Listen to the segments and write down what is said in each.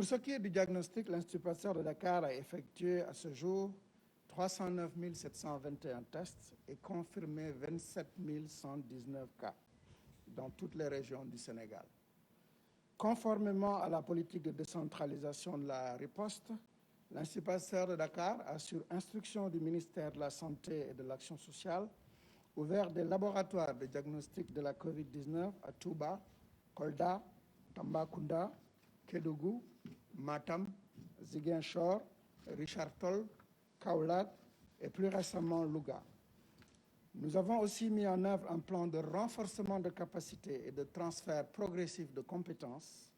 Pour ce qui est du diagnostic, l'Institut Pasteur de Dakar a effectué à ce jour 309 721 tests et confirmé 27 119 cas dans toutes les régions du Sénégal. Conformément à la politique de décentralisation de la riposte, l'Institut Pasteur de Dakar a, sur instruction du ministère de la Santé et de l'Action sociale, ouvert des laboratoires de diagnostic de la COVID-19 à Touba, Kolda, Tambacounda, Kédougou, Matam, Ziguinchor, Richard Toll, Kaolack et plus récemment Louga. Nous avons aussi mis en œuvre un plan de renforcement de capacités et de transfert progressif de compétences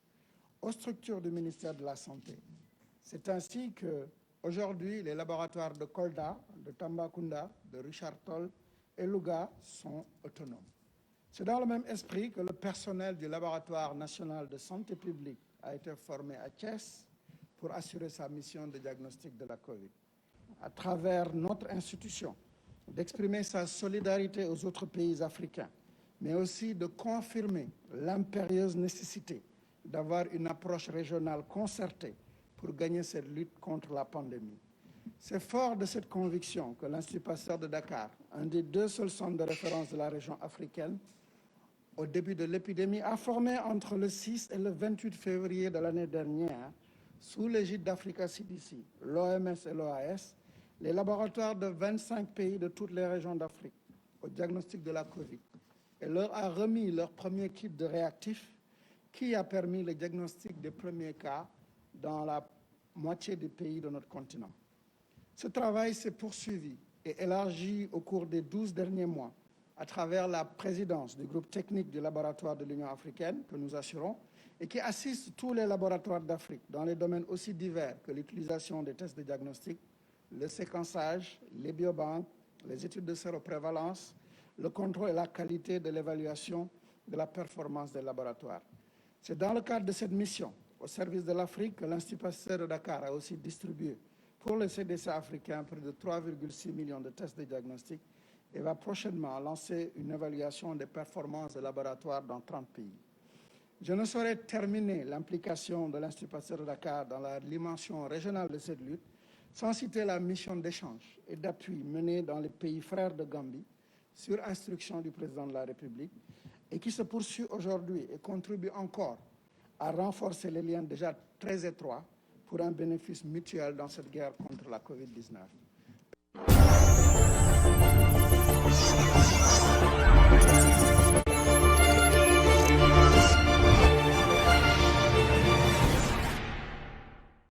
aux structures du ministère de la Santé. C'est ainsi qu'aujourd'hui, les laboratoires de Kolda, de Tambacounda, de Richard Toll et Louga sont autonomes. C'est dans le même esprit que le personnel du laboratoire national de santé publique a été formé à Thiès pour assurer sa mission de diagnostic de la COVID. À travers notre institution, d'exprimer sa solidarité aux autres pays africains, mais aussi de confirmer l'impérieuse nécessité d'avoir une approche régionale concertée pour gagner cette lutte contre la pandémie. C'est fort de cette conviction que l'Institut Pasteur de Dakar, un des 2 seuls centres de référence de la région africaine, au début de l'épidémie, a formé entre le 6 et le 28 février de l'année dernière, sous l'égide d'Africa CDC, l'OMS et l'OAS, les laboratoires de 25 pays de toutes les régions d'Afrique au diagnostic de la COVID et leur a remis leur premier kit de réactifs qui a permis le diagnostic des premiers cas dans la moitié des pays de notre continent. Ce travail s'est poursuivi et élargi au cours des 12 derniers mois à travers la présidence du groupe technique du laboratoire de l'Union africaine que nous assurons et qui assiste tous les laboratoires d'Afrique dans les domaines aussi divers que l'utilisation des tests de diagnostic, le séquençage, les biobanques, les études de séroprévalence, le contrôle et la qualité de l'évaluation de la performance des laboratoires. C'est dans le cadre de cette mission, au service de l'Afrique, que l'Institut Pasteur de Dakar a aussi distribué pour le CDC africain près de 3,6 millions de tests de diagnostic et va prochainement lancer une évaluation des performances des laboratoires dans 30 pays. Je ne saurais terminer l'implication de l'Institut Pasteur de Dakar dans la dimension régionale de cette lutte sans citer la mission d'échange et d'appui menée dans les pays frères de Gambie sur instruction du président de la République et qui se poursuit aujourd'hui et contribue encore à renforcer les liens déjà très étroits pour un bénéfice mutuel dans cette guerre contre la COVID-19.